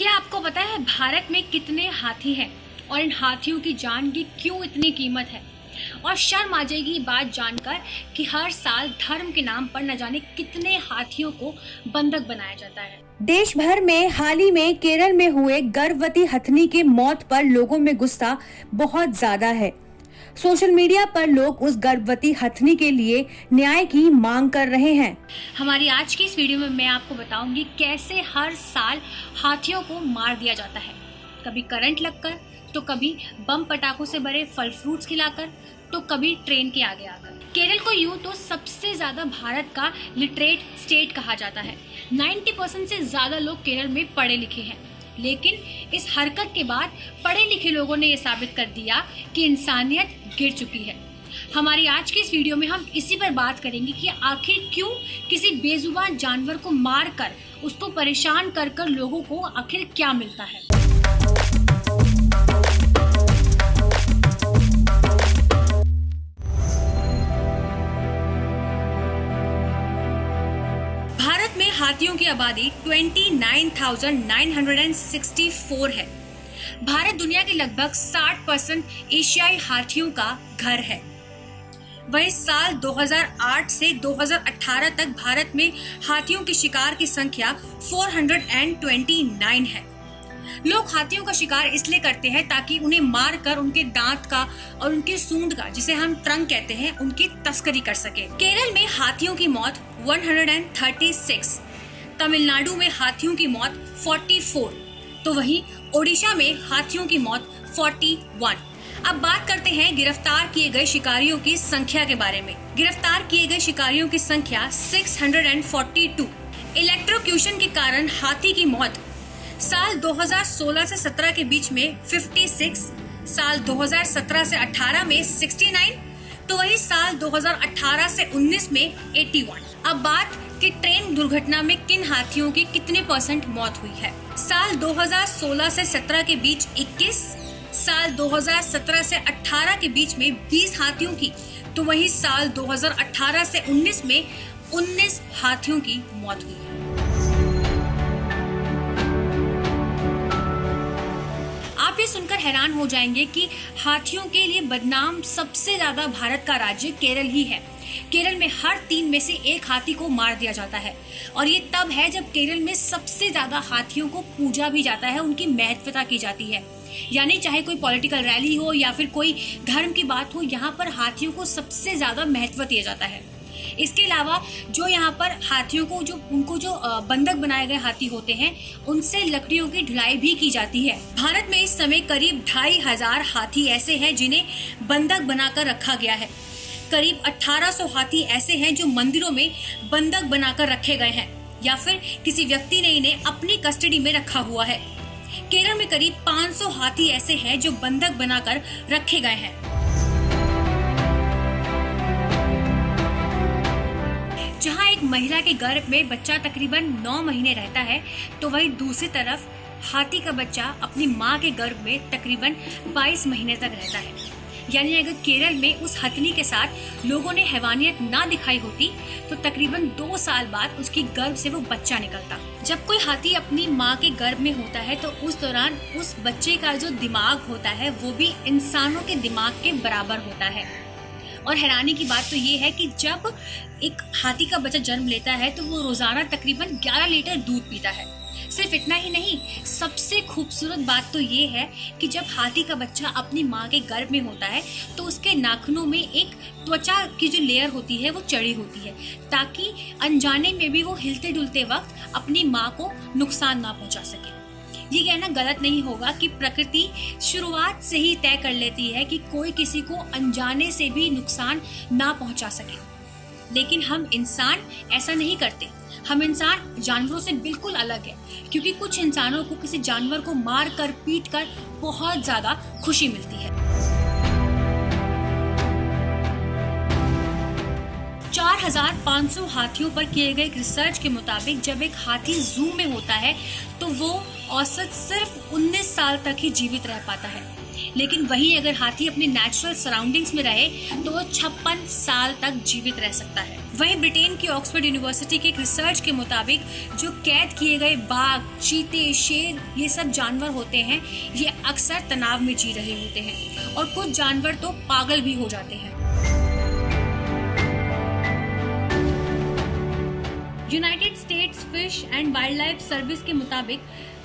क्या आपको पता है भारत में कितने हाथी हैं और इन हाथियों की जान की क्यों इतनी कीमत है? और शर्म आ जाएगी ये बात जानकर कि हर साल धर्म के नाम पर न जाने कितने हाथियों को बंधक बनाया जाता है। देश भर में हाल ही में केरल में हुए गर्भवती हथनी की मौत पर लोगों में गुस्सा बहुत ज्यादा है। सोशल मीडिया पर लोग उस गर्भवती हथनी के लिए न्याय की मांग कर रहे हैं। हमारी आज की इस वीडियो में मैं आपको बताऊंगी कैसे हर साल हाथियों को मार दिया जाता है, कभी करंट लगकर, तो कभी बम पटाखों से भरे फल फ्रूट्स खिलाकर, तो कभी ट्रेन के आगे आकर। केरल को यूं तो सबसे ज्यादा भारत का लिटरेट स्टेट कहा जाता है। 90% से ज्यादा लोग केरल में पढ़े लिखे हैं, लेकिन इस हरकत के बाद पढ़े लिखे लोगों ने यह साबित कर दिया कि इंसानियत गिर चुकी है। हमारी आज की इस वीडियो में हम इसी पर बात करेंगे कि आखिर क्यों किसी बेजुबान जानवर को मार कर उसको परेशान कर कर लोगों को आखिर क्या मिलता है। भारत में हाथियों की आबादी 29,964 है। भारत दुनिया के लगभग 60% एशियाई हाथियों का घर है। वहीं साल 2008 से 2018 तक भारत में हाथियों के शिकार की संख्या 429 है। लोग हाथियों का शिकार इसलिए करते हैं ताकि उन्हें मारकर उनके दांत का और उनके सूंड का, जिसे हम ट्रंक कहते हैं, उनकी तस्करी कर सके। केरल में हाथियों की मौत 136, तमिलनाडु में हाथियों की मौत 44, तो वहीं ओडिशा में हाथियों की मौत 41। अब बात करते हैं गिरफ्तार किए गए शिकारियों की संख्या के बारे में। गिरफ्तार किए गए शिकारियों की संख्या 642। इलेक्ट्रोक्यूशन के कारण हाथी की मौत साल 2016 से 17 के बीच में 56, साल 2017 से 18 में 69, तो वही साल 2018 से 19 में 81। अब बात कि ट्रेन दुर्घटना में किन हाथियों की कितने % मौत हुई है। साल 2016 से 17 के बीच 21, साल 2017 से 18 के बीच में 20 हाथियों की, तो वही साल 2018 से 19 में 19 हाथियों की मौत हुई है। आप ये सुनकर हैरान हो जाएंगे कि हाथियों के लिए बदनाम सबसे ज्यादा भारत का राज्य केरल ही है। केरल में हर 3 में से 1 हाथी को मार दिया जाता है, और ये तब है जब केरल में सबसे ज्यादा हाथियों को पूजा भी जाता है, उनकी महत्वता की जाती है। यानी चाहे कोई पॉलिटिकल रैली हो या फिर कोई धर्म की बात हो, यहाँ पर हाथियों को सबसे ज्यादा महत्व दिया जाता है। इसके अलावा जो यहाँ पर हाथियों को उनको बंधक बनाए गए हाथी होते हैं, उनसे लकड़ियों की ढुलाई भी की जाती है। भारत में इस समय करीब 2500 हाथी ऐसे हैं जिन्हें बंधक बनाकर रखा गया है। करीब 1800 हाथी ऐसे हैं जो मंदिरों में बंधक बनाकर रखे गए हैं, या फिर किसी व्यक्ति ने इन्हें अपनी कस्टडी में रखा हुआ है। केरल में करीब 500 हाथी ऐसे हैं जो बंधक बनाकर रखे गए हैं। जहां एक महिला के गर्भ में बच्चा तकरीबन 9 महीने रहता है, तो वहीं दूसरी तरफ हाथी का बच्चा अपनी मां के गर्भ में तकरीबन 22 महीने तक रहता है। यानी अगर केरल में उस हथनी के साथ लोगों ने हैवानियत ना दिखाई होती, तो तकरीबन 2 साल बाद उसकी गर्भ से वो बच्चा निकलता। जब कोई हाथी अपनी माँ के गर्भ में होता है, तो उस दौरान उस बच्चे का जो दिमाग होता है वो भी इंसानों के दिमाग के बराबर होता है। और हैरानी की बात तो ये है कि जब एक हाथी का बच्चा जन्म लेता है, तो वो रोजाना तकरीबन 11 लीटर दूध पीता है। सिर्फ इतना ही नहीं, सबसे खूबसूरत बात तो ये है कि जब हाथी का बच्चा अपनी माँ के गर्भ में होता है, तो उसके नाखूनों में एक त्वचा की जो लेयर होती है वो चढ़ी होती है, ताकि अनजाने में भी वो हिलते डुलते वक्त अपनी माँ को नुकसान ना पहुंचा सके। ये कहना गलत नहीं होगा कि प्रकृति शुरुआत से ही तय कर लेती है कि कोई किसी को अनजाने से भी नुकसान ना पहुंचा सके, लेकिन हम इंसान ऐसा नहीं करते। हम इंसान जानवरों से बिल्कुल अलग है, क्योंकि कुछ इंसानों को किसी जानवर को मार कर पीट कर बहुत ज्यादा खुशी मिलती है। 4500 हाथियों पर किए गए रिसर्च के मुताबिक जब एक हाथी जू में होता है, तो वो औसत सिर्फ 19 साल तक ही जीवित रह पाता है। लेकिन वहीं अगर हाथी अपने नेचुरल सराउंडिंग्स में रहे, तो वो 56 साल तक जीवित रह सकता है। वहीं ब्रिटेन की ऑक्सफोर्ड यूनिवर्सिटी के एक रिसर्च के मुताबिक जो कैद किए गए बाघ, चीते, शेर ये सब जानवर होते हैं, ये अक्सर तनाव में जी रहे होते हैं और कुछ जानवर तो पागल भी हो जाते हैं। United states fish and wild life service के मुताबिक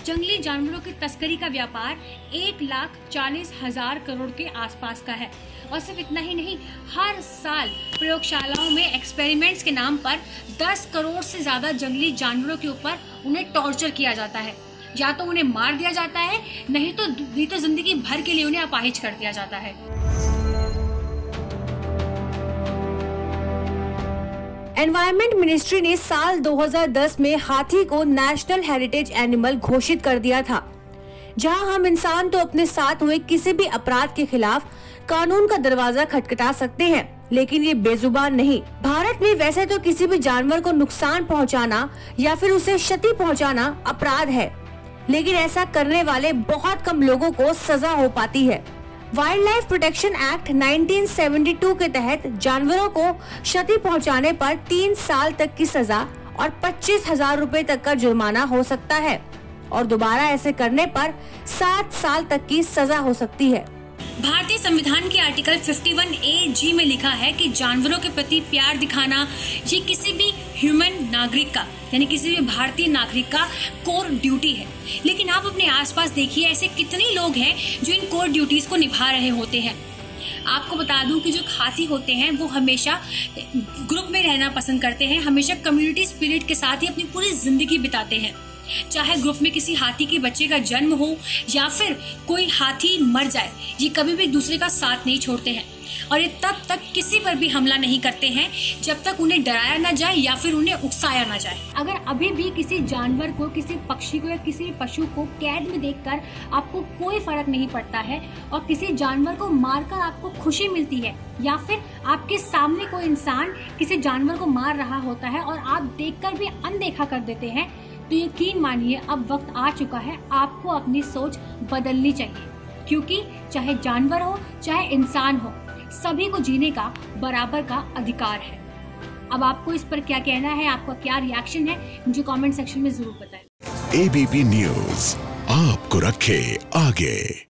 जंगली जानवरों की तस्करी का व्यापार 1,40,000 करोड़ के आसपास का है। और सिर्फ इतना ही नहीं, हर साल प्रयोगशालाओं में एक्सपेरिमेंट्स के नाम पर 10 करोड़ से ज्यादा जंगली जानवरों के ऊपर उन्हें टॉर्चर किया जाता है। या तो उन्हें मार दिया जाता है, नहीं तो जिंदगी भर के लिए उन्हें अपाहिज कर दिया जाता है। एनवायरमेंट मिनिस्ट्री ने साल 2010 में हाथी को नेशनल हेरिटेज एनिमल घोषित कर दिया था। जहां हम इंसान तो अपने साथ हुए किसी भी अपराध के खिलाफ कानून का दरवाजा खटखटा सकते हैं, लेकिन ये बेजुबान नहीं। भारत में वैसे तो किसी भी जानवर को नुकसान पहुंचाना या फिर उसे क्षति पहुंचाना अपराध है, लेकिन ऐसा करने वाले बहुत कम लोगों को सजा हो पाती है। वाइल्ड लाइफ प्रोटेक्शन एक्ट 1972 के तहत जानवरों को क्षति पहुंचाने पर 3 साल तक की सजा और 25,000 रुपए तक का जुर्माना हो सकता है और दोबारा ऐसे करने पर 7 साल तक की सजा हो सकती है। भारतीय संविधान के आर्टिकल 51A(g) में लिखा है कि जानवरों के प्रति प्यार दिखाना ये किसी भी ह्यूमन नागरिक का, यानी किसी भी भारतीय नागरिक का कोर ड्यूटी है। लेकिन आप अपने आसपास देखिए, ऐसे कितने लोग हैं जो इन कोर ड्यूटीज को निभा रहे होते हैं। आपको बता दूं कि जो हाथी होते हैं वो हमेशा ग्रुप में रहना पसंद करते हैं, हमेशा कम्युनिटी स्पिरिट के साथ ही अपनी पूरी जिंदगी बिताते हैं। चाहे ग्रुप में किसी हाथी के बच्चे का जन्म हो या फिर कोई हाथी मर जाए, ये कभी भी दूसरे का साथ नहीं छोड़ते हैं और ये तब तक किसी पर भी हमला नहीं करते हैं जब तक उन्हें डराया ना जाए या फिर उन्हें उकसाया ना जाए। अगर अभी भी किसी जानवर को, किसी पक्षी को या किसी पशु को कैद में देखकर आपको कोई फर्क नहीं पड़ता है और किसी जानवर को मारकर आपको खुशी मिलती है, या फिर आपके सामने कोई इंसान किसी जानवर को मार रहा होता है और आप देखकर भी अनदेखा कर देते हैं, तो यकीन मानिए अब वक्त आ चुका है आपको अपनी सोच बदलनी चाहिए। क्योंकि चाहे जानवर हो चाहे इंसान हो, सभी को जीने का बराबर का अधिकार है। अब आपको इस पर क्या कहना है, आपका क्या रिएक्शन है, मुझे कमेंट सेक्शन में जरूर बताएं। ABP न्यूज़ आपको रखे आगे।